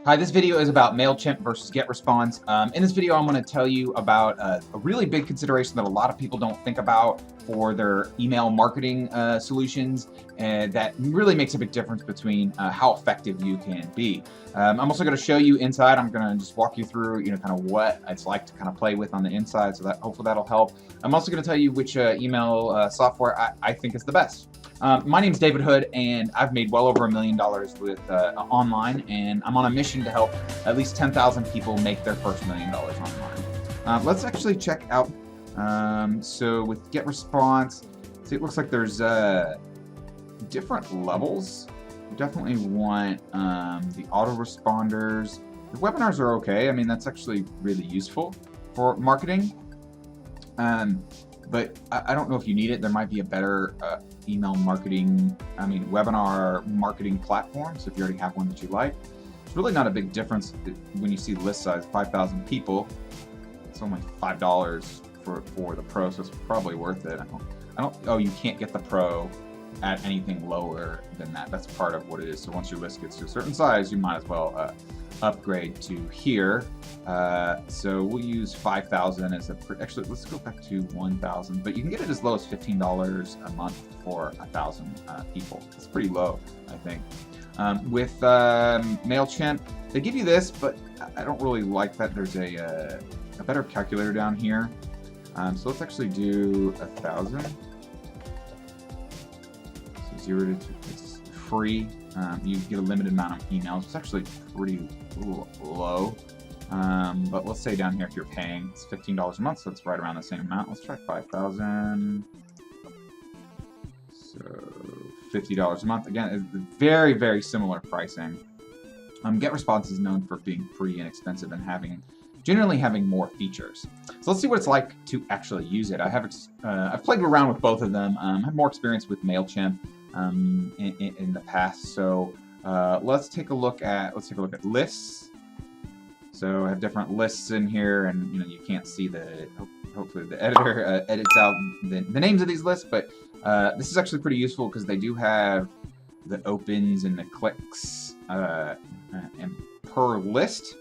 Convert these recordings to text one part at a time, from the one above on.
Hi, this video is about MailChimp versus GetResponse. In this video, I'm going to tell you about a really big consideration that a lot of people don't think about for their email marketing solutions, and that really makes a big difference between how effective you can be. I'm also going to show you inside. I'm going to just walk you through, kind of what it's like to kind of play with on the inside, so that hopefully that'll help. I'm also going to tell you which email software I think is the best. My name's David Hood, and I've made well over $1 million with online, and I'm on a mission to help at least 10,000 people make their first $1 million online. Let's actually check out. So with GetResponse, see, it looks like there's different levels. You definitely want the autoresponders. The webinars are okay. I mean, that's actually really useful for marketing. But I don't know if you need it. There might be a better webinar marketing platform. So if you already have one that you like, it's really not a big difference when you see the list size, 5,000 people. It's only $5 for the Pro, so it's probably worth it. Oh, you can't get the Pro at anything lower than that. That's part of what it is. So once your list gets to a certain size, you might as well upgrade to here. So we'll use 5,000 as actually, let's go back to 1,000, but you can get it as low as $15 a month for 1,000 people. It's pretty low, I think. With MailChimp, they give you this, but I don't really like that. There's a better calculator down here. So let's actually do 1,000. So 0 to 2, it's free. You get a limited amount of emails. It's actually pretty low. But let's say down here, if you're paying, it's $15 a month, so it's right around the same amount. Let's try 5,000. So $50 a month. Again, it's very, very similar pricing. GetResponse is known for being pretty inexpensive and generally having more features. So let's see what it's like to actually use it. I've played around with both of them. I have more experience with MailChimp in the past. So let's take a look at lists. So I have different lists in here, and you can't see hopefully the editor edits out the names of these lists, but this is actually pretty useful because they do have the opens and the clicks and per list.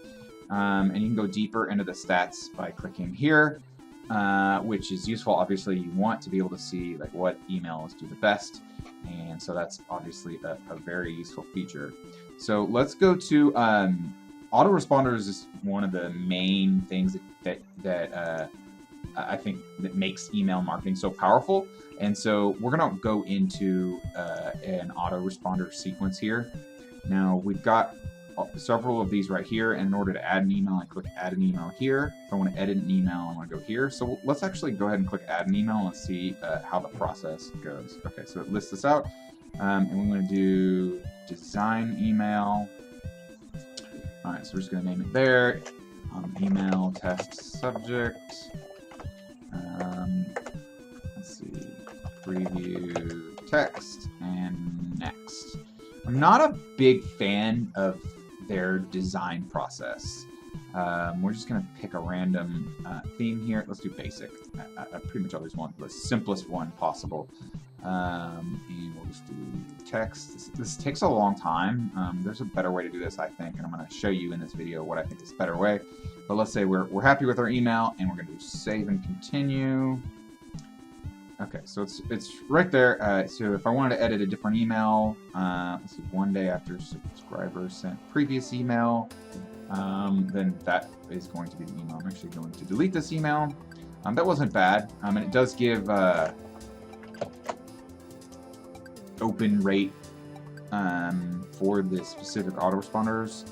And you can go deeper into the stats by clicking here, which is useful. Obviously, you want to be able to see what emails do the best, and so that's obviously a very useful feature. So let's go to autoresponders is one of the main things that I think that makes email marketing so powerful. And so we're going to go into an autoresponder sequence here. Now we've got several of these right here, and in order to add an email, I click add an email here. If I want to edit an email, I want to go here. So let's actually go ahead and click add an email and see how the process goes. Okay, so it lists this out, and we're going to do design email. All right, so we're just going to name it there. Email test subject. Let's see, preview text, and next. I'm not a big fan of their design process. We're just going to pick a random theme here. Let's do basic. I pretty much always want the simplest one possible. And we'll just do text. This takes a long time. There's a better way to do this, I think, and I'm going to show you in this video what I think is a better way. But let's say we're happy with our email, and we're going to do save and continue. Okay, so it's right there. So if I wanted to edit a different email, let's see, 1 day after subscriber sent previous email, then that is going to be the email. I'm actually going to delete this email. That wasn't bad, and it does give open rate for the specific autoresponders,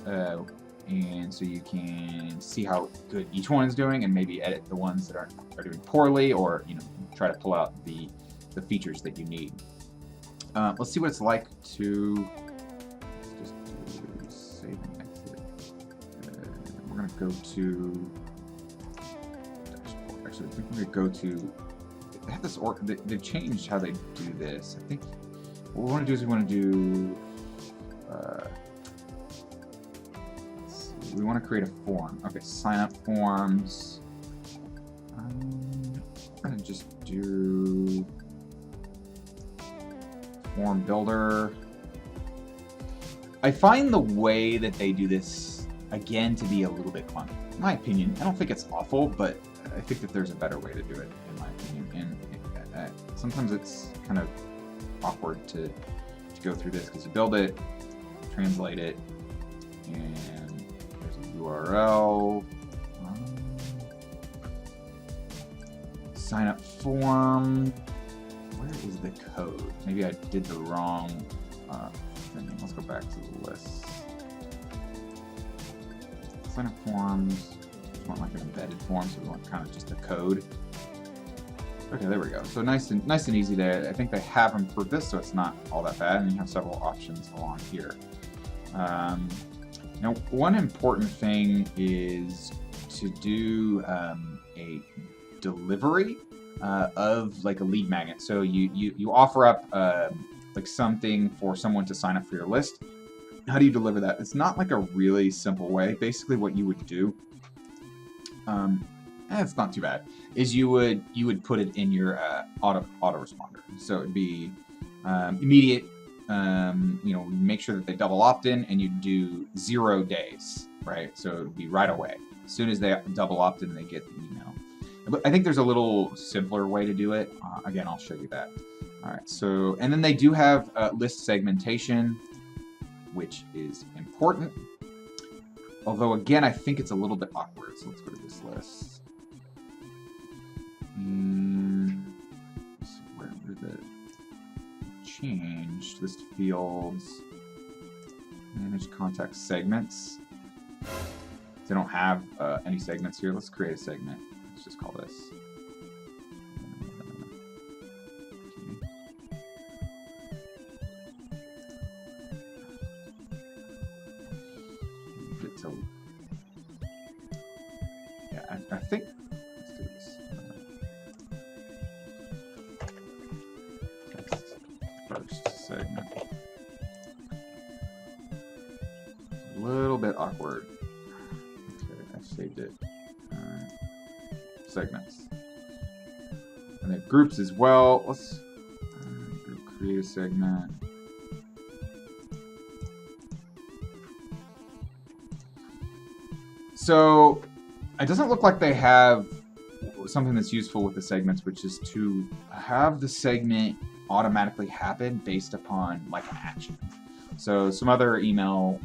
and so you can see how good each one is doing, and maybe edit the ones that are doing poorly, or try to pull out the features that you need. Let's see what it's like to just do save and exit. We're going to go to dashboard. Actually, I think we're going to go to. They have this they've changed how they do this. I think what we want to do is we want to do. We want to create a form. Okay, sign up forms. I'm going to just do form builder. I find the way that they do this, again, to be a little bit clunky. In my opinion, I don't think it's awful, but I think that there's a better way to do it, in my opinion. And sometimes it's kind of awkward to go through this, because you build it, translate it, and there's a URL. Sign up form. Where is the code? Maybe I did the wrong thing. Let's go back to the list. Sign up forms. We want like an embedded form, so we want kind of just a code. Okay, there we go. So nice and easy there. I think they have improved this, so it's not all that bad, and you have several options along here. Now, one important thing is to do a delivery of like a lead magnet. So you offer up like something for someone to sign up for your list. How do you deliver that? It's not like a really simple way. Basically, what you would do, it's not too bad, is you would put it in your autoresponder. So it'd be immediate. You know, make sure that they double opt-in, and you do 0 days, right? So it would be right away. As soon as they double opt-in, they get the email. But I think there's a little simpler way to do it. Again, I'll show you that. All right. So, and then they do have list segmentation, which is important. Although, again, I think it's a little bit awkward. So let's go to this list. So where did it change? List fields. Manage contact segments. They don't have any segments here. Let's create a segment. Let's just call this. Get to, yeah, I think. Let's do this. First segment. A little bit awkward. Okay, I saved it. Segments. And then groups as well. Let's create a segment. So it doesn't look like they have something that's useful with the segments, which is to have the segment automatically happen based upon like an action. So some other email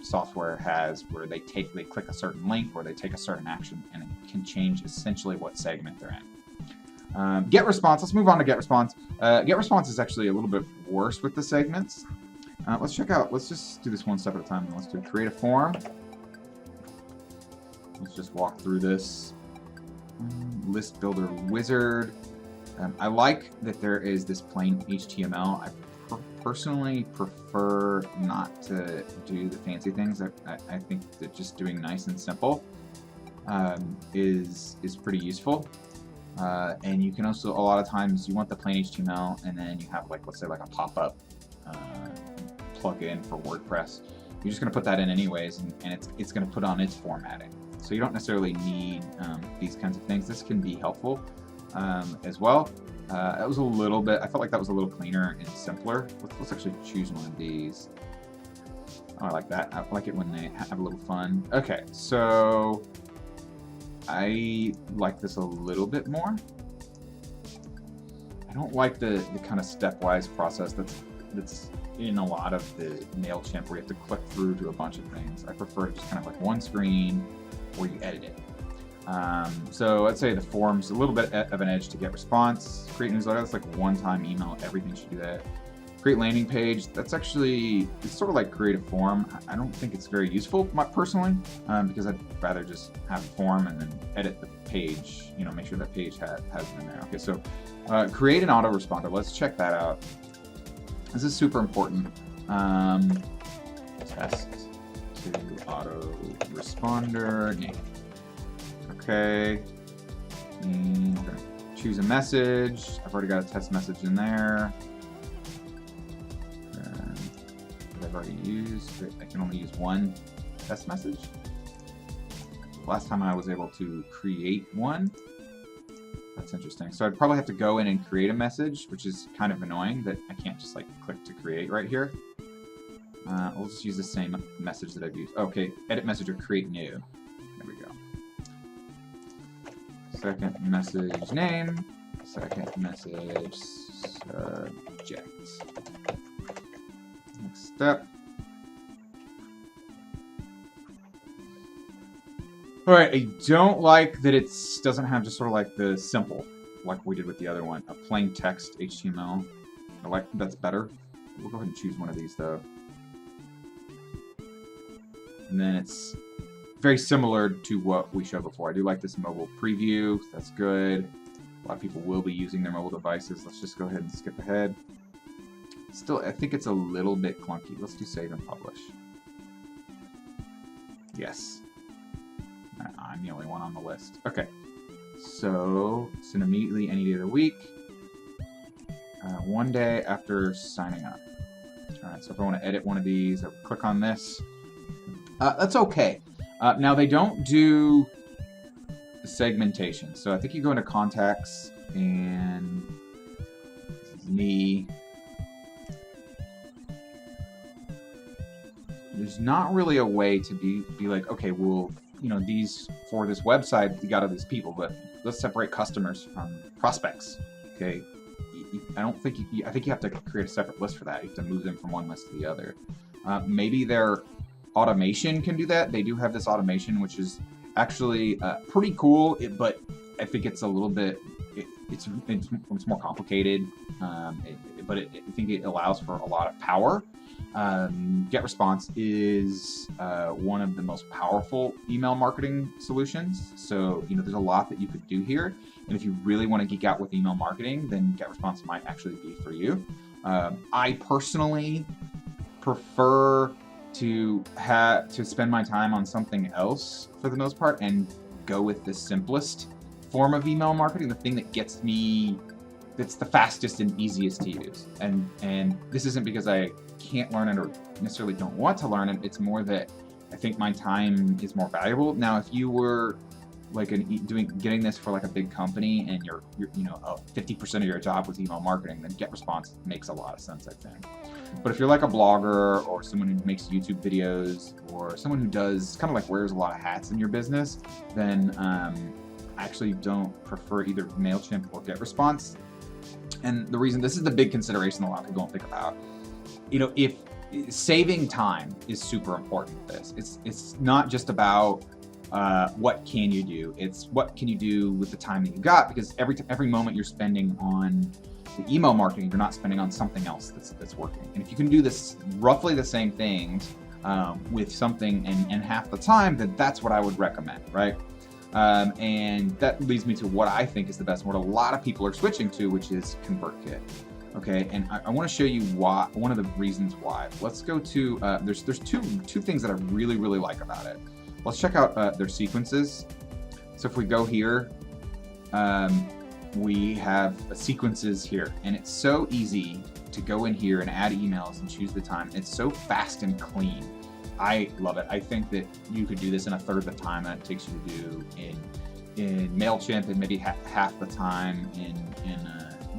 software has where they click a certain link or they take a certain action, and it can change essentially what segment they're in. GetResponse. Let's move on to GetResponse. GetResponse is actually a little bit worse with the segments. Let's check out. Let's just do this one step at a time. Let's do create a form. Let's just walk through this. List builder wizard. I like that there is this plain HTML. I personally prefer not to do the fancy things. I think that just doing nice and simple is pretty useful. And you can also, a lot of times, you want the plain HTML, and then you have like, let's say like a pop-up plugin for WordPress. You're just going to put that in anyways, and it's going to put on its formatting. So you don't necessarily need these kinds of things. This can be helpful as well. That was a little bit, I felt like that was a little cleaner and simpler. Let's actually choose one of these. Oh, I like that. I like it when they have a little fun. Okay, so I like this a little bit more. I don't like the kind of stepwise process that's in a lot of the MailChimp where you have to click through to a bunch of things. I prefer just kind of like one screen where you edit it. So let's say the form's a little bit of an edge to GetResponse. Create newsletter, that's like one-time email. Everything should do that. Create landing page, that's actually, it's sort of like create a form. I don't think it's very useful personally, because I'd rather just have a form and then edit the page, you know, make sure that page has it in there. Okay, so create an autoresponder. Let's check that out. This is super important. Test to autoresponder name. Okay, we're gonna choose a message. I've already got a test message in there. I've already used, I can only use one test message. Last time I was able to create one. That's interesting. So I'd probably have to go in and create a message, which is kind of annoying that I can't just like click to create right here. We'll just use the same message that I've used. Okay, edit message or create new. There we go. Second message name. Second message subject. Next step. Alright, I don't like that it doesn't have just sort of like the simple, like we did with the other one, a plain text HTML. I like that's better. We'll go ahead and choose one of these though. And then it's very similar to what we showed before. I do like this mobile preview. That's good. A lot of people will be using their mobile devices. Let's just go ahead and skip ahead. Still, I think it's a little bit clunky. Let's do save and publish. Yes. I'm the only one on the list. Okay. So, send immediately any day of the week. 1 day after signing up. Alright, so if I want to edit one of these, I would click on this. That's okay. Now, they don't do segmentation. So I think you go into contacts and me. There's not really a way to be like, okay, well, you know, these for this website, we got all these people, but let's separate customers from prospects. Okay, I don't think I think you have to create a separate list for that. You have to move them from one list to the other. Maybe their automation can do that. They do have this automation, which is actually pretty cool, but I think it's a little bit it's more complicated. But I think it allows for a lot of power. GetResponse is one of the most powerful email marketing solutions. So, you know, there's a lot that you could do here. And if you really want to geek out with email marketing, then GetResponse might actually be for you. I personally prefer to spend my time on something else for the most part and go with the simplest form of email marketing, the thing that gets me, that's the fastest and easiest to use. And this isn't because I can't learn it or necessarily don't want to learn it. It's more that I think my time is more valuable. Now, if you were like getting this for like a big company and you're you know 50% of your job was email marketing, then GetResponse makes a lot of sense, I think. But if you're like a blogger or someone who makes YouTube videos or someone who does kind of like wears a lot of hats in your business, then I actually don't prefer either MailChimp or GetResponse. And the reason, this is the big consideration a lot of people don't think about. You know, if saving time is super important with this. It's not just about what can you do. It's what can you do with the time that you got, because every moment you're spending on the email marketing, you're not spending on something else that's working. And if you can do this roughly the same things with something and half the time, then that's what I would recommend, right? And that leads me to what I think is the best, what a lot of people are switching to, which is ConvertKit. Okay, and I want to show you why, one of the reasons why. Let's go to, there's two things that I really like about it. Let's check out their sequences. So if we go here, we have sequences here, and it's so easy to go in here and add emails and choose the time. It's so fast and clean. I love it. I think that you could do this in a third of the time that it takes you to do in MailChimp, and maybe half the time in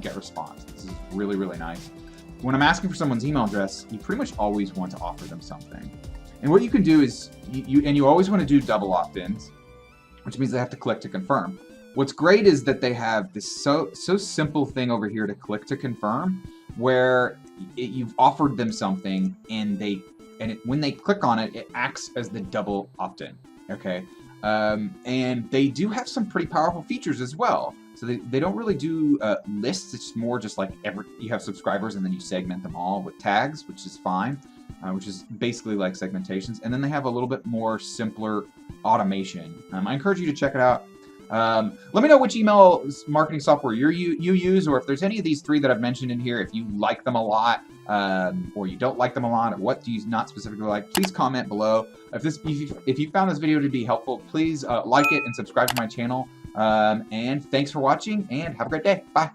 GetResponse. This is really nice. When I'm asking for someone's email address, you pretty much always want to offer them something. And what you can do is, you always want to do double opt-ins, which means they have to click to confirm. What's great is that they have this so simple thing over here to click to confirm, where you've offered them something, and when they click on it, it acts as the double opt-in. Okay, and they do have some pretty powerful features as well. So they don't really do lists. It's more just like you have subscribers and then you segment them all with tags, which is fine, which is basically like segmentations. And then they have a little bit more simpler automation. I encourage you to check it out. Let me know which email marketing software you use, or if there's any of these three that I've mentioned in here, if you like them a lot, or you don't like them a lot, or what do you not specifically like, please comment below. If you found this video to be helpful, please like it and subscribe to my channel. And thanks for watching, and have a great day. Bye.